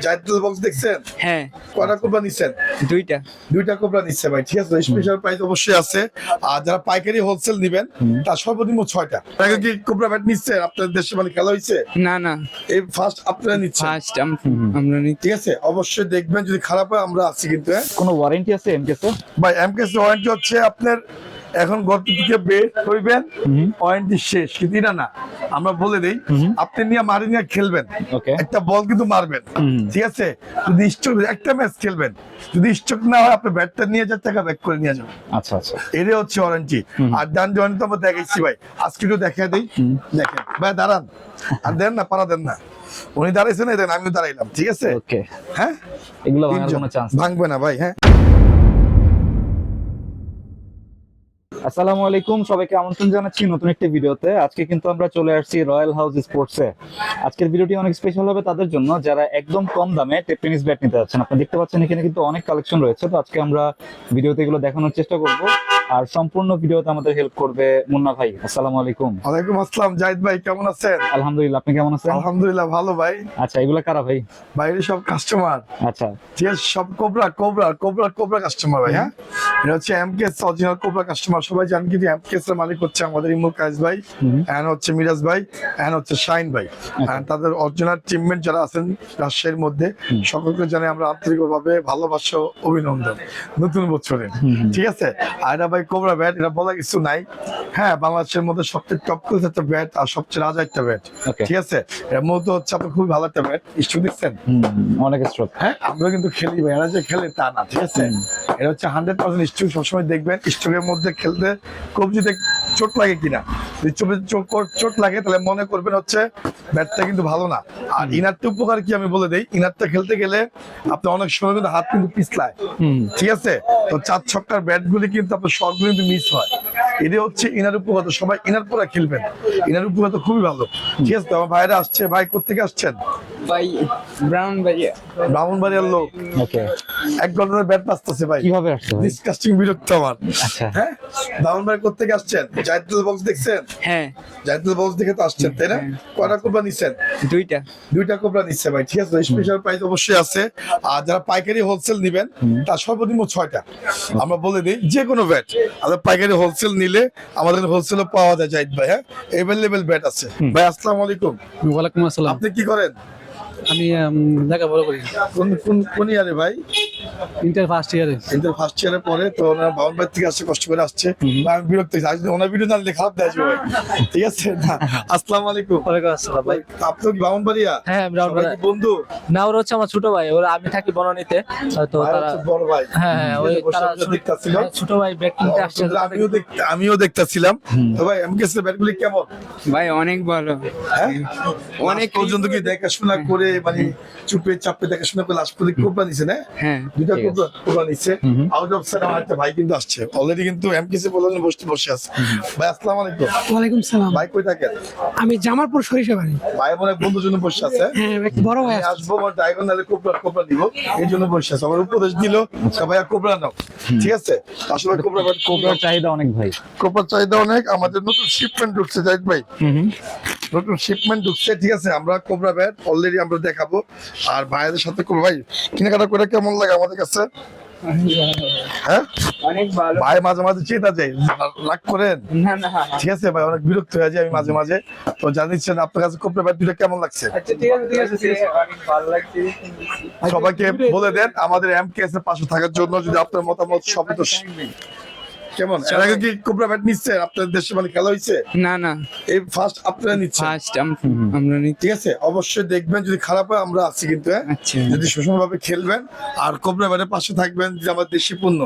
জায়তুল box দেখছেন? হ্যাঁ, কয়টা কোবরা নিচ্ছেন? দুইটা কোবরা নিচ্ছে ভাই, ঠিক আছে। স্পেশাল প্রাইস অবশ্যই আছে। আর যারা পাইকারি হোলসেল নিবেন তার সর্বনিম্ন 6টা। আগে কি কোবরা ব্যাট নিচ্ছেন? আপনাদের দেশে মানে খেলা হয়েছে? না এই ফার্স্ট আপনারা নিচ্ছেন, ফার্স্ট আমরা নিচ্ছি। ঠিক আছে। অবশ্যই দেখবেন, যদি খারাপ হয় আমরা আছি কিন্তু। হ্যাঁ কোনো ওয়ারেন্টি আছে এমকেস এর? ভাই, এমকেএস ওয়ারেন্টি হচ্ছে আপনার এখন গর্ত থেকে বের হইবেন, ওয়ারেন্টি শেষ। কিন্তু এটা না, আমরা বলে দেই, আপনি নিয়ে মারি নিয়ে খেলবেন, ওকে। একটা বল কিন্তু মারবেন, ঠিক আছে। যদি স্ট্রোক একটা ম্যাচ খেলবেন, যদি স্ট্রোক না হয় আপনি ব্যাটটা নিয়ে যান, টাকা ব্যাক করে নিয়ে যাবেন। আচ্ছা আচ্ছা, এটাই হচ্ছে ওয়ারেন্টি। আর ডান ওয়ারেন্টি তো আমরা দেখাইছি ভাই, আজকে একটু দেখা দেই। দেখেন ভাই, দাঁড়ান আর দেন না, পারা দেন না। উনি দাঁড়াইছেন, দেন আমিও দাঁড়াইলাম, ঠিক আছে। ওকে, হ্যাঁ, এগুলো ভাঙার কোনো চান্স? ভাঙবে না ভাই। হ্যাঁ, আসসালামু আলাইকুম, সবাইকে আমন্ত্রণ জানাচ্ছি নতুন একটি ভিডিওতে। আজকে কিন্তু আমরা চলে আসছি রয়্যাল হাউস স্পোর্টসে। আজকের ভিডিওটি অনেক স্পেশাল হবে তাদের জন্য যারা একদম কম দামে টেনিস ব্যাট নিতে যাচ্ছেন। আপনারা দেখতে পাচ্ছেন এখানে কিন্তু অনেক কালেকশন রয়েছে। তো আজকে আমরা ভিডিওতে এগুলো দেখানোর চেষ্টা করব। আর সম্পূর্ণ ভিডিওতে আমাদের হেল্প করবে মুন্না ভাই। আসসালামু আলাইকুম। ওয়ালাইকুম আসসালাম। জাহিদ ভাই কেমন আছেন? আলহামদুলিল্লাহ, আপনি কেমন আছেন? আলহামদুলিল্লাহ ভালো ভাই। আচ্ছা, এগুলো কারা ভাই? বাইরে সব কাস্টমার, আচ্ছা, ঠিক আছে। সব কোবরা কাস্টমার ভাই। হ্যাঁ, এটা হচ্ছে এমকেএস অরিজিনাল কোবরা কাস্টমার। সবাই জানেন কিন্তু এমকেএস এর মালিক হচ্ছে আমাদের ইমুল কায়েস ভাই, এন্ড হচ্ছে মিরাজ ভাই, এন্ড হচ্ছে শাহিন ভাই। And তাদের অরিজিনাল টিমমেট যারা আছেন রাজশাহীর মধ্যে, সকলকে জানাই আমরা আন্তরিকভাবে ভালোবাসা ও অভিনন্দন নতুন বছরে, ঠিক আছে। আর এটা ভাই কোবরা ব্যাট, এটা বলা কিছু নাই। হ্যাঁ, বাংলাদেশের মধ্যে সবচেয়ে টপ ক্লাস একটা ব্যাট আর সবচেয়ে রাজা একটা ব্যাট, Okay. ঠিক আছে। এর মধ্যে হচ্ছে আপনার খুবই ভালো একটা ব্যাট। স্ট্রোক দিচ্ছেন? অনেক স্ট্রোক। হ্যাঁ, আমরা কিন্তু খেলি ভাই, এরা যে খেলে তা না, ঠিক আছে। এটা হচ্ছে 100% স্ট্রোক। সবসময় দেখবেন স্ট্রোকের মধ্যে খেলতে কবজিতে চোট লাগে কিনা। যদি চোট লাগে তাহলে মনে করবেন হচ্ছে ব্যাটটা কিন্তু ভালো না। আর ইনারটা উপকার কি আমি বলে দেই, ইনারটা খেলতে গেলে আপনি অনেক সময় কিন্তু হাত কিন্তু পিছলায়, ঠিক আছে। তো 4-6টার ব্যাট গুলি কিন্তু আপনার শট গুলি কিন্তু মিস হয়। এটা হচ্ছে ইনার উপকার। সবাই ইনার পরে খেলবেন, ইনার উপকার তো খুবই ভালো, ঠিক আছে। তো আমার ভাইরা আসছে। ভাই কোথেকে আসছেন? ভাই ব্রাহ্মণবাড়িয়ার লোক। ওকে, এক ঘন্টার ব্যাট বাঁচতেছে ভাই, কিভাবে আসছে ভাই? ডিসকাস্টিং বিরক্ত আমার। আচ্ছা, হ্যাঁ, ব্রাহ্মণবাড়ি কোথেকে আসছেন? জায়তুল বক্স দেখছেন? হ্যাঁ, জায়তুল বক্স দেখে তো আসছেন, তাই না? কয়টা কোবরা নিচ্ছেন? দুইটা কোবরা নিচ্ছে ভাই, ঠিক আছে। স্পেশাল প্রাইস অবশ্যই আছে। আর যারা পাইকারি হোলসেল নিবেন তার সর্বনিম্ন 6টা। আমরা বলে দিই, যে কোনো ব্যাট আমাদের পাইকারি হোলসেল নিলে আমাদের হোলসেলে পাওয়া যায় জাহিদ ভাই। হ্যাঁ, এভেলেবেল ব্যাট আছে ভাই। আসসালামু আলাইকুম। ওয়ালাইকুম আসসালাম। আপনি কি করেন? আমি লেখাপড়া করি, কোন ইয়ারে ভাই? ইন্টার ফার্স্ট ইয়ারে। ইন্টার ফার্স্ট ইয়ারে পরে। তো ওনার বাউন্ডারি থেকে আসছে, কষ্ট করে আসছে। আমি বিরক্ত হয়েছি, আজ ওনার ভিডিও না দিলে খারাপ দেয় ভাই, ঠিক আছে না। আসসালামু আলাইকুম। ওয়ালাইকুম আসসালাম ভাই। আপনি কি বাউন্ডারিয়া? হ্যাঁ, সবাই কি বন্ধু? না, ওরা হচ্ছে আমার ছোট ভাই। ওরা, আমি থাকি বনানীতে, তো ভাই তারা, হচ্ছে বড় ভাই। হ্যাঁ ওই তারা দেখতাছিল। ছোট ভাই ব্যাট কিনতে আসছে। আমিও দেখতাছিলাম। তো ভাই এমকেএস এর ব্যাটগুলি কেমন? ভাই অনেক ভালো। হ্যাঁ, অনেক অনেক পর্যন্ত কি দেখাশোনা করে, মানে চুপে চাপে দেখাশোনা করে লাস্ট পর্যন্ত কোবরা নিছে না? হ্যাঁ, দুইটা কোবরা নিচ্ছে। আউট অফ সাইড আমার একটা ভাই কিন্তু আসছে অলরেডি, কিন্তু এমকেএস এর বলে বসে আছে। ভাই আসসালামু আলাইকুম। ওয়ালাইকুম সালাম। ভাই কই থাকেন? আমি জামালপুর সরিষাবাড়ি। ভাই মনে হয় বন্ধুর জন্য বসে আছে। হ্যাঁ, এক বড় ভাই আমি আসছে। আসবো, আমার ডায়াগোনালে কোবরা দিব, এই জন্য বসে আছে। আমার উপদেশ দিল ভাইয়া কোবরা নাও, ঠিক আছে। আসলে কোবরার চাহিদা অনেক ভাই। কোবরার চাহিদা অনেক। আমাদের নতুন শিপমেন্ট ঢুকছে জাহিদ ভাই, নতুন শিপমেন্ট ঢুকছে, ঠিক আছে। আমরা কোবরা ব্যাট অলরেডি আমরা দেখাবো। আর ভাইদের সাথে ভাই কেনাকাটা করে কেমন লাগে আমাদের কাছে? হ্যাঁ অনেক ভালো। ভাই মাঝে মাঝে চেতা যায়, রাগ করেন? না, ঠিক আছে ভাই, অনেক বিরক্ত হয়ে যায় আমি মাঝে মাঝে। তো জানিচ্ছেন আপনার কাছে কোবরা ব্যাট দুটো কেমন লাগছে? আচ্ছা ঠিক আছে, অনেক ভালো লাগছে। সবাইকে বলে দেন আমাদের এমকেএস এর পাশে থাকার জন্য। যদি আপনার মতামত সবই তো কেমন? এর আগে কি কোবরা ব্যাট নিচ্ছেন? আপনাদের দেশে মানে খেলা হয়েছে? না এই ফার্স্ট আপনারা নিচ্ছেন, ফার্স্ট আমরা নিচ্ছি। ঠিক আছে। অবশ্যই দেখবেন, যদি খারাপ হয় আমরা আছি কিন্তু। হ্যাঁ, আচ্ছা, যদি সুষমভাবে খেলবেন আর কোবরা ব্যাটের পাশে থাকবেন, যে আমার দেশি পণ্য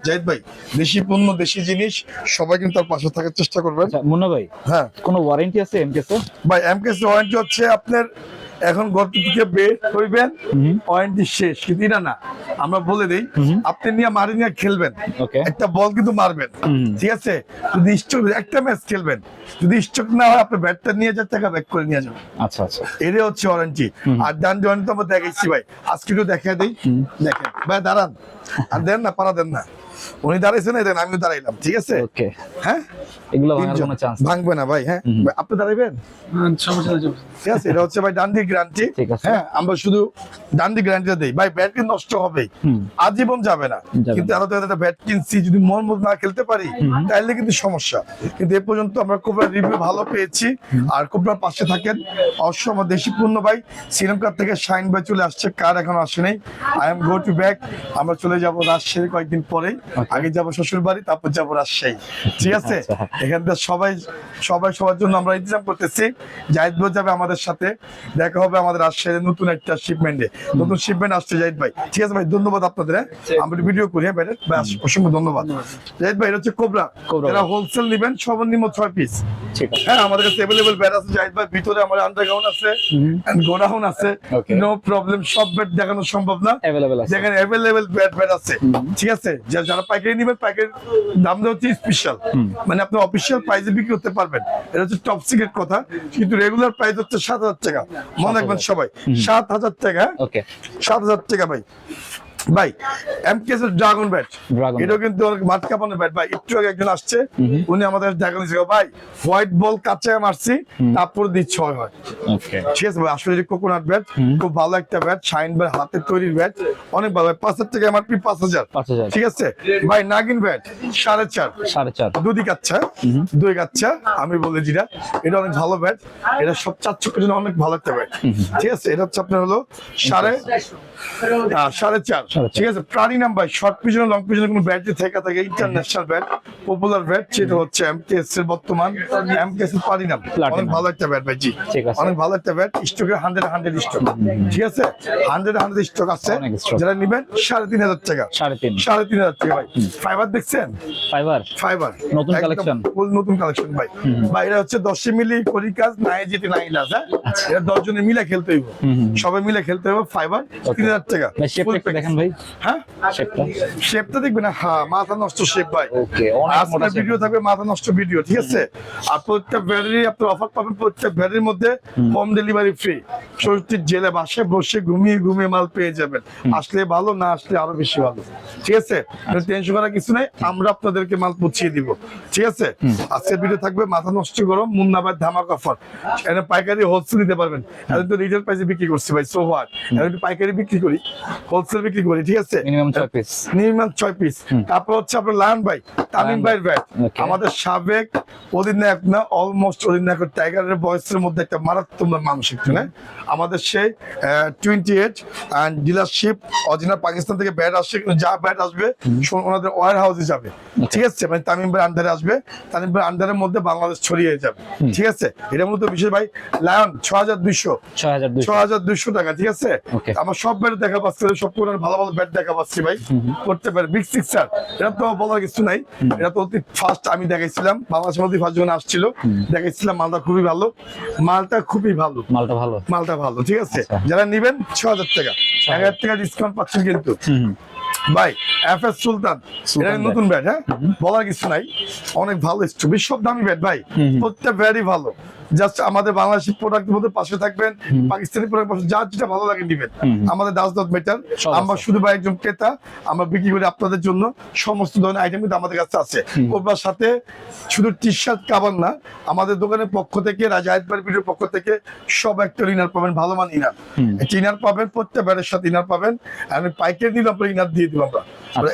জাহিদ ভাই, দেশি পণ্য দেশি জিনিস, সবাই কিন্তু তার পাশে থাকার চেষ্টা করবেন। আচ্ছা মুন্না ভাই, হ্যাঁ কোনো ওয়ারেন্টি আছে এমকেস এর? ভাই, এমকেএস ওয়ারেন্টি হচ্ছে আপনার এখন গর্ত থেকে বের হইবেন, ওয়ারেন্টি শেষ। কিন্তু এটা না, আমরা বলে দেই, আপনি নিয়ে মারি নিয়ে খেলবেন, ওকে। একটা বল কিন্তু মারবেন, ঠিক আছে। যদি স্ট্রোক একটা ম্যাচ খেলবেন, যদি স্ট্রোক না হয় আপনি ব্যাটটা নিয়ে যান, টাকা ব্যাক করে নিয়ে যাবেন। আচ্ছা আচ্ছা, এটাই হচ্ছে ওয়ারেন্টি। আর ডান ওয়ারেন্টি তো আমরা দেখাইছি ভাই, আজকে একটু দেখা দেই। দেখেন ভাই, দাঁড়ান আর দেন না, পারা দেন না। উনি দাঁড়াইছেন না, দেখেন আমিও দাঁড়াইলাম, ঠিক আছে? ওকে, হ্যাঁ, এগুলো ভাঙার তিনজন। কোনো চান্স ভাঙবে না ভাই। হ্যাঁ ভাই, আপনি দাঁড়াইবেন, ঠিক আছে? এটা হচ্ছে ভাই ডান্ডি গ্যারান্টি। ঠিক আছে। হ্যাঁ, আমরা শুধু ডান্ডি গ্যারান্টিটা দেই ভাই। ব্যাট কিন্তু নষ্ট হবেই, আজীবন যাবে না। যাবে কিন্তু এত একটা ব্যাট কিনছি, যদি মন মতো না খেলতে পারি তাহলে কিন্তু সমস্যা। কিন্তু এ পর্যন্ত আমরা কোবরা রিভিউ ভালো পেয়েছি। আর কোবরার পাশে থাকেন অবশ্য আমার দেশি পূর্ণ ভাই শ্রীলঙ্কা থেকে শাইন ভাই চলে আসছে, কার এখনো আসে নাই। I am go to back. আমরা চলে যাব রাজশাহী কয়েকদিন পরেই। আগে যাব শ্বশুর বাড়ি, তারপর যাব রাজশাহী, ঠিক আছে? আচ্ছা। এখান থেকে সবাই সবার জন্য আমরা ইন্তজাম করতেছি। জাহিদ ভাই যাবে আমাদের সাথে, দেখা হবে আমাদের রাজশাহীর নতুন একটা শিপমেন্টে। নতুন শিপমেন্ট আসছে জাহিদ ভাই, ঠিক আছে ভাই? ধন্যবাদ আপনাদের। আমরা ভিডিও করি, হ্যাঁ ভাই, অসংখ্য ধন্যবাদ। জাহিদ ভাই, এটা হচ্ছে কোবরা। এরা হোলসেল নিবেন সর্বনিম্ন 6 পিস। ঠিক আছে। হ্যাঁ, আমাদের কাছে অ্যাভেলেবল ব্যাট আছে জাহিদ ভাই। ভিতরে আমাদের আন্ডারগ্রাউন্ড আছে এন্ড গোডাউন আছে। Okay. নো প্রবলেম, সব ব্যাট দেখানো সম্ভব না। অ্যাভেলেবল আছে। যেখানে অ্যাভেলেবল ব্যাট আছে, ঠিক আছে? যারা পাইকারি নেবেন, পাইকারি দাম দেওয়া হচ্ছে স্পেশাল, মানে আপনি অফিসিয়াল প্রাইসে বিক্রি করতে পারবেন। এটা হচ্ছে টপ সিক্রেট কথা। কিন্তু রেগুলার প্রাইস হচ্ছে 7,000 টাকা, মনে রাখবেন সবাই। 7,000 টাকা, ওকে, 7,000 টাকা ভাই। ভাই এমকেএস এর ড্রাগন ব্যাট, Dragon এটাও কিন্তু অনেক মাঠ কাঁপানো ব্যাট ভাই। একটু আগে একজন আসছে, উনি আমাদের দেখানো ভাই হোয়াইট বল কাছে মারছি, তারপর দিয়ে 6 হয়। ওকে, ঠিক আছে ভাই, আসলে কোকোনাট ব্যাট খুব ভালো একটা ব্যাট, শাইন ভাই হাতের তৈরির ব্যাট, অনেক ভালো। 5,000 টাকা এমআরপি, 5,000, 5,000 ঠিক আছে ভাই? নাগিন ব্যাট 4.5, 4.5 দুই কাচ্চা, দুই কাচ্চা আমি বলে যেটা, এটা অনেক ভালো ব্যাট। এটা সব 4 চক্রের জন্য অনেক ভালো একটা ব্যাট, ঠিক আছে? এটা হচ্ছে আপনার হলো 4.5, ঠিক আছে? প্রাণী নাম ভাই, শর্ট পিছনে লং পিছনে কোনো ব্যাটারি থাকে ইন্টারন্যাশনাল ব্যাট, পপুলার ব্যাট, সেটা হচ্ছে এমকেএস এর বর্তমান এমকেএস এর প্রাণী নাম, অনেক ভালো একটা ব্যাট ভাই। জি, ঠিক আছে। অনেক ভালো একটা ব্যাট, স্টকে 100 স্টক, ঠিক আছে? 100 স্টক আছে। অনেক stock। যারা নিবেন 3,500 টাকা, 3.5 3,500 টাকা ভাই। ফাইবার দেখছেন? ফাইবার ফাইবার নতুন একদম collection? ফুল নতুন কালেকশন ভাই। ভাই এটা হচ্ছে 10 মিলি করি কাজ, নাই যেতে নাই লাজ। হ্যাঁ, এটা 10 জনে মিলে খেলতে হইব, সবাই মিলে খেলতে হবে। ফাইবার 3,000 টাকা। ভাই শেপটা একটু দেখেন ভাই, হ্যাঁ, শেপটা। শেপটা দেখবেন না? হ্যাঁ, মাথা নষ্ট শেপ ভাই। ওকে, অনেক মোটা আজকের ভিডিও থাকবে মাথা নষ্ট ভিডিও, ঠিক আছে? আর প্রত্যেক ব্যাটারি আপনার অফার পাবেন, প্রত্যেক ব্যাটারির মধ্যে হোম ডেলিভারি ফ্রি। ষষ্ঠীর জেলে বাসে বসে ঘুমিয়ে মাল পেয়ে যাবেন। আসলে ভালো, না আসলে আরো বেশি ভালো, ঠিক আছে? টেনশন করার কিছু নাই, আমরা আপনাদেরকে মাল পৌঁছিয়ে দিব, ঠিক আছে? আজকের ভিডিও থাকবে মাথা নষ্ট গরম মুন্নাবাদ ধামাক অফার। এটা পাইকারি হোলসেল দিতে পারবেন। এখন তো রিটেল প্রাইসে বিক্রি করছি ভাই, সো হোয়াট? এখন পাইকারি বিক্রি করি, হোলসেল বিক্রি করি, ঠিক আছে? Minimum 6 piece. Minimum 6 piece. তারপর হচ্ছে আপনার লায়ন ভাই, তামিম ভাইয়ের ব্যাট, Okay. আমাদের সাবেক অধিনায়ক না, অলমোস্ট অধিনায়ক, টাইগারের বয়সের মধ্যে একটা মারাত্মক মানুষ একটু, না? আমাদের সেই 28 এন্ড ডিলারশিপ অরিজিনাল পাকিস্তান থেকে ব্যাট আসছে, কিন্তু যা ব্যাট আসবে ওনাদের ওয়ার হাউসে যাবে, ঠিক আছে? মানে তামিম ভাই আন্ডারে আসবে, তামিম ভাই আন্ডারের মধ্যে বাংলাদেশ ছড়িয়ে যাবে, ঠিক আছে? এটা মূলত বিশেষ ভাই। লায়ন 6,200, 6,200 6,200 টাকা, ঠিক আছে? Okay. আমার সব ব্যাট দেখা পাচ্ছি, সব কোন ভালো ভালো ব্যাট দেখা পাচ্ছি ভাই, করতে পারে। বিগ সিক্সার, এটা তো বলার কিছু নাই, এটা তো অতি ফার্স্ট আমি দেখাইছিলাম, বাংলাদেশের মধ্যে ফার্স্ট যখন আসছিল দেখাইছিলাম। মালটা খুবই ভালো, মালটা খুবই ভালো, মালটা ভালো। মালটা ভালো, ঠিক আছে? আচ্ছা। যারা নিবেন 6,000 টাকা, 1,000 টাকা ডিসকাউন্ট পাচ্ছেন কিন্তু ভাই। এফএস সুলতান, এটা সুলতান নতুন ব্যাট, হ্যাঁ, বলার কিছু নাই, অনেক ভালো স্টক, সব দামি ব্যাট ভাই, প্রত্যেক ব্যাটই ভালো। জাস্ট আমাদের বাংলাদেশি প্রোডাক্টের মধ্যে পাশে থাকবেন, পাকিস্তানি প্রোডাক্ট পাশে, যার যেটা ভালো লাগে নিবেন। আমাদের ডাজ নট ম্যাটার, সব আমরা আছে। শুধু ভাই একজন ক্রেতা, আমরা বিক্রি করি আপনাদের জন্য সমস্ত ধরনের আইটেম, কিন্তু আমাদের কাছে আছে। কোবরার সাথে শুধু টি শার্ট কাভার না, আমাদের দোকানের পক্ষ থেকে, রাজাহিদ ভাইয়ের ভিডিওর পক্ষ থেকে সব একটা ইনার পাবেন, ভালো মান ইনার, ইনার পাবেন, প্রত্যেক ব্যাটের সাথে ইনার পাবেন। আমি পাইকারি নিলে আপনার ইনার দিয়ে দিব আমরা।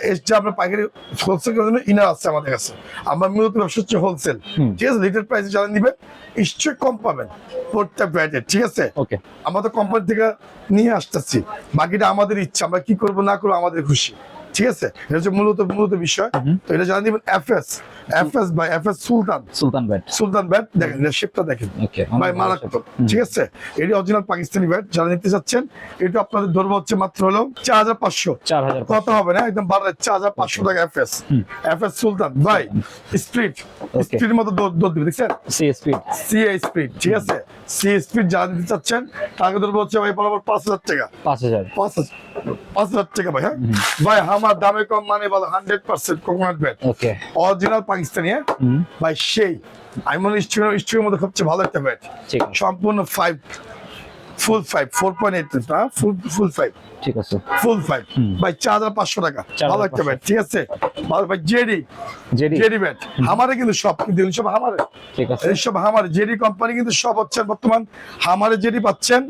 এসে আমরা পাইকারি হোলসেল করার জন্য ইনার আছে আমাদের কাছে। আমরা মূলত ব্যবসা হচ্ছে হোলসেল, ঠিক আছে? লিটার প্রাইসে যারা নিবে নিশ্চয়ই কম পাবেন প্রত্যেক ব্র্যান্ডের, ঠিক আছে? ওকে, আমাদের কোম্পানি থেকে নিয়ে আসতেছি, বাকিটা আমাদের ইচ্ছা, আমরা কি করবো না করবো আমাদের খুশি, ঠিক আছে? এটা হচ্ছে মূলত বিষয়। তো এটা জানা দিবেন এফএস ভাই, এফএস সুলতান ব্যাট। সুলতান ব্যাট, দেখেন শেপটা দেখেন ওকে, ভাই, মারাত্মক, ঠিক আছে? এটি অরিজিনাল পাকিস্তানি ব্যাট, যারা নিতে চাচ্ছেন এটা আপনাদের ধরবো হচ্ছে মাত্র হলো 4,500, 4,000 কত হবে না, একদম 4,500 টাকা। এফএস সুলতান ভাই, স্পিড মতো দৌড় দিবে, দেখছেন? C speed. সিএ স্পিড, ঠিক আছে? সি স্পিড যারা নিতে চাচ্ছেন তাকে ধরবো হচ্ছে ভাই বরাবর 5,000 টাকা, 5,000 5,000 টাকা ভাই। হ্যাঁ ভাই, আমার দামে কম মানে ভালো, 100% কোকোনাট ব্যাট, ওকে, অরিজিনাল পাকিস্তানি, হ্যাঁ ভাই, সেই আমি মনে স্টকের মধ্যে সবচেয়ে ভালো একটা ব্যাট, ঠিক আছে। সম্পূর্ণ ফুল 5 4.8 না ফুল 5 ঠিক আছে। ফুল 5 ভাই 4500 টাকা। ভালো একটা ব্যাট, ঠিক আছে ভালো ভাই। জেডি জেডি জেডি ব্যাট আমারে কিন্তু সব কিন্তু এগুলো সব আমারে, ঠিক আছে। এই সব আমার জেডি কোম্পানি কিন্তু সব হচ্ছে বর্তমান হামারে জেডি পাচ্ছেন।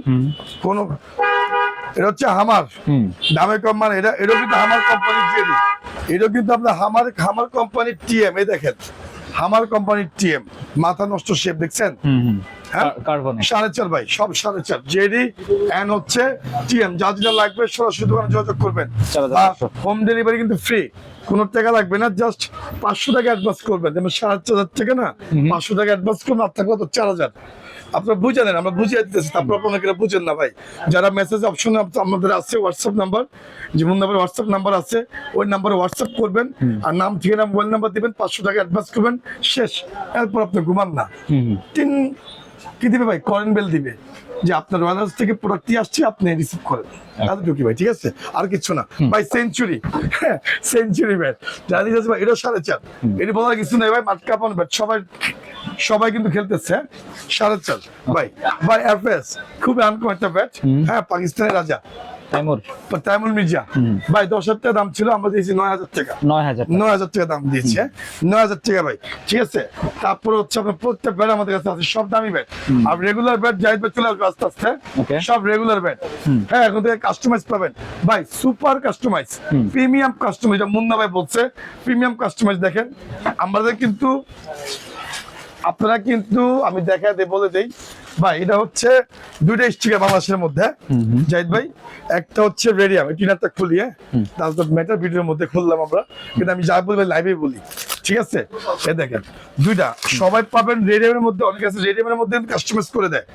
কোন এটা হচ্ছে হামার দামে কম, মানে এটা কিন্তু হামার কোম্পানির জেডি, এটা কিন্তু আপনার হামার কোম্পানির টিএম। এই দেখেন হামার কোম্পানির টিএম, মাথা নষ্ট শেপ দেখছেন? হ্যাঁ কার্বন 4.5 ভাই, সব 4.5 জেডি এন্ড হচ্ছে টিএম। যা যেটা লাগবে সরাসরি দোকানে যোগাযোগ করবেন। 4,500 হোম ডেলিভারি কিন্তু ফ্রি, কোনো টাকা লাগবে না, জাস্ট 500 টাকা অ্যাডভান্স করবেন। যেমন 4,500 টাকা না, 500 টাকা অ্যাডভান্স করবেন, আপনার কত 4,000। আপনারা বুঝে নেন, আমরা বুঝিয়ে দিতেছি, তারপর আপনারা বুঝেন না ভাই। যারা মেসেজ অপশনে আমাদের আছে হোয়াটসঅ্যাপ নাম্বার, যেমন নাম্বার হোয়াটসঅ্যাপ নাম্বার আছে, ওই নাম্বারে হোয়াটসঅ্যাপ করবেন আর নাম ঠিকানা মোবাইল নাম্বার দিবেন, 500 টাকা অ্যাডভান্স করবেন, শেষ। এরপর আপনি ঘুমান না, কি দিবে ভাই? করেন বেল দিবে যে আপনার রয়্যাল হাউস থেকে প্রোডাক্টটি আসছে, আপনি রিসিভ করেন। এতটুকু ভাই, ঠিক আছে, আর কিছু না ভাই। সেঞ্চুরি, সেঞ্চুরি ব্যাট জানি যাচ্ছে ভাই, এটা 4.5, এটা বলার কিছু নাই ভাই। মাটকাপন ব্যাট সবাই কিন্তু খেলতেছে। 4.5 ভাই। ভাই এফএস খুবই আনকমন একটা ব্যাট, হ্যাঁ, পাকিস্তানের রাজা তাইমুর মির্জা ভাই। 10,000 টাকা দাম ছিল, আমরা দিয়েছি 9,000 টাকা। 9,000 টাকা দাম দিয়েছে, 9,000 টাকা ভাই, ঠিক আছে। তারপর হচ্ছে আপনার প্রত্যেক ব্যাট আমাদের কাছে আছে, সব দামি ব্যাট। আর রেগুলার ব্যাট জাহিদ ভাই চলে আসবে আস্তে আস্তে, সব রেগুলার ব্যাট। হ্যাঁ, এখন থেকে কাস্টমাইজ পাবেন ভাই, super customize, premium customize. Munna ভাই বলছে প্রিমিয়াম কাস্টমাইজ। দেখেন আমাদের কিন্তু, আপনারা কিন্তু, আমি বলে দেই ভাই, এটা হচ্ছে দুইটা স্টিকার বাংলাদেশের মধ্যে জাহিদ ভাই। একটা হচ্ছে রেডিয়াম, এই টিনারটা খুলিয়ে তাহলে তো মেটার ভিডিওর মধ্যে খুললাম আমরা, কিন্তু আমি যা বলবো লাইভে বলি, ঠিক আছে। এ দেখেন দুইটা সবাই পাবেন রেডিয়ামের মধ্যে, অনেক আছে রেডিয়ামের মধ্যে কাস্টমাইজ করে দেয়।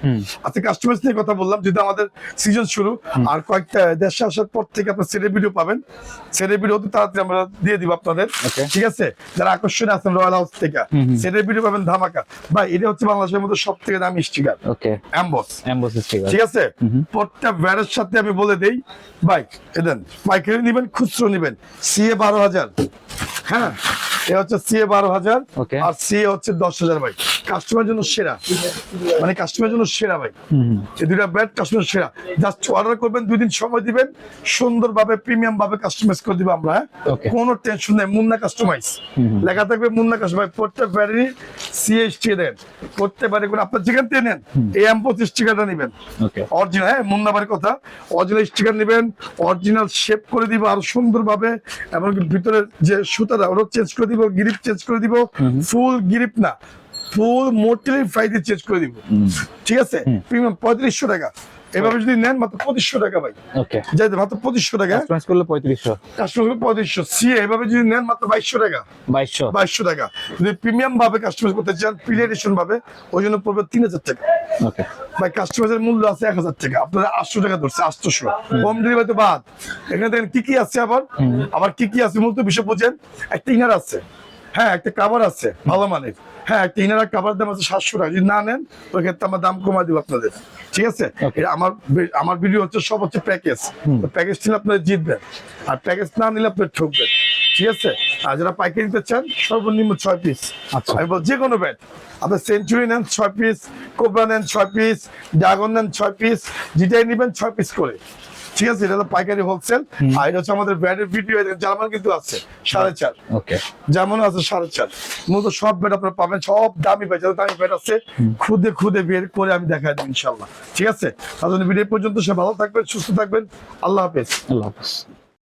আচ্ছা, কাস্টমাইজ নিয়ে কথা বললাম, যদি আমাদের সিজন শুরু আর কয়েকটা দেশে আসার পর থেকে আপনার সেটের ভিডিও পাবেন, সেটের ভিডিও অতি তাড়াতাড়ি আমরা দিয়ে দিব আপনাদের, ঠিক আছে। যারা আকর্ষণে আছেন রয়্যাল হাউস থেকে, সেটের ভিডিও পাবেন ধামাকা ভাই। এটা হচ্ছে বাংলাদেশের মধ্যে সব থেকে দামি স্টিকার, এমবস স্টিকার, ঠিক আছে। প্রত্যেকটা ব্যারের সাথে আমি বলে দেই ভাই, এদেন পাইকারি নিবেন, খুচরো নিবেন, সিএ 12,000, হ্যাঁ, এ হচ্ছে সিএ 12,000 আর সিএ হচ্ছে 10,000 ভাই। কাস্টমারের জন্য সেরা, মানে কাস্টমারের জন্য সেরা ভাই। এই দুইটা ব্যাট কাস্টমার সেরা। জাস্ট অর্ডার করবেন, 2 দিন সময় দিবেন, সুন্দরভাবে প্রিমিয়াম ভাবে কাস্টমাইজ করে দিব আমরা। কোনো টেনশন নেই, মুন্না কাস্টমাইজ লেখা থাকবে, মুন্না কাস্টমাইজ। প্রত্যেক ব্যাটারি সিএসটি দেন, প্রত্যেক ব্যাটারি করে আপনার যেখান থেকে নেন এই M25 স্টিকারটা নেবেন অরিজিনাল, হ্যাঁ, মুন্না ভাইয়ের কথা, অরিজিনাল স্টিকার নেবেন, অরিজিনাল শেপ করে দিব আরো সুন্দরভাবে। এমনকি ভিতরে যে সুতাটা ওটা চেঞ্জ করে দিব, গ্রিপ চেঞ্জ করে দিব, ফুল গ্রিপ না, ফুল মোটিভ ফ্রাইডে চেঞ্জ করে দিব, ঠিক আছে। প্রিমিয়াম 3500 টাকা, এভাবে যদি নেন মাত্র 2500 টাকা ভাই। যাই মাত্র 2500 টাকা, কাস্টমাইজ করলে 3500, কাস্টমাইজ করলে 3500। সিএ এভাবে যদি নেন মাত্র 2200 টাকা, 2200 টাকা। যদি প্রিমিয়াম ভাবে কাস্টমাইজ করতে চান, প্রিলিয়েশন ভাবে, ওই জন্য পড়বে 3000 টাকা ভাই। কাস্টমাইজের মূল্য আছে 1000 টাকা, আপনারা 800 টাকা ধরছে, 800। হোম ডেলিভারি তো বাদ। এখানে দেখেন কি কি আছে, আবার কি কি আছে মূলত বিষয় বুঝেন। একটা ইনার আছে, হ্যাঁ, একটা কাভার আছে ভালো মানের, হ্যাঁ, একটা ইনার কাভার দাম আছে 700 টাকা। যদি না নেন ওই ক্ষেত্রে আমার দাম কমাই দিব আপনাদের, ঠিক আছে। আমার ভিডিও হচ্ছে সব হচ্ছে প্যাকেজ, প্যাকেজ নিলে আপনারা জিতবেন, আর প্যাকেজ না নিলে আপনারা ঠকবেন, ঠিক আছে। আর যারা পাইকারি নিতে চান সর্বনিম্ন 6 পিস, আমি বল যে কোনো ব্যাট, আপনার সেঞ্চুরি নেন 6 পিস, কোবরা নেন 6 পিস, ড্রাগন নেন 6 পিস, যেটাই নেবেন 6 পিস করে, ঠিক আছে। এটা হলো পাইকারি হোলসেল। আর এটা হচ্ছে আমাদের ব্র্যান্ডের ভিডিও, জার্মান কিন্তু আছে 4.5, জার্মানও আছে 4.5। মূলত সব ব্যাট আপনারা পাবেন, সব দামি ব্যাট, যাদের দামি ব্যাট আছে খুদে বের করে আমি দেখাই দেব ইনশাল্লাহ, ঠিক আছে। তাহলে ভিডিও পর্যন্ত সে ভালো থাকবেন, সুস্থ থাকবেন, আল্লাহ হাফেজ।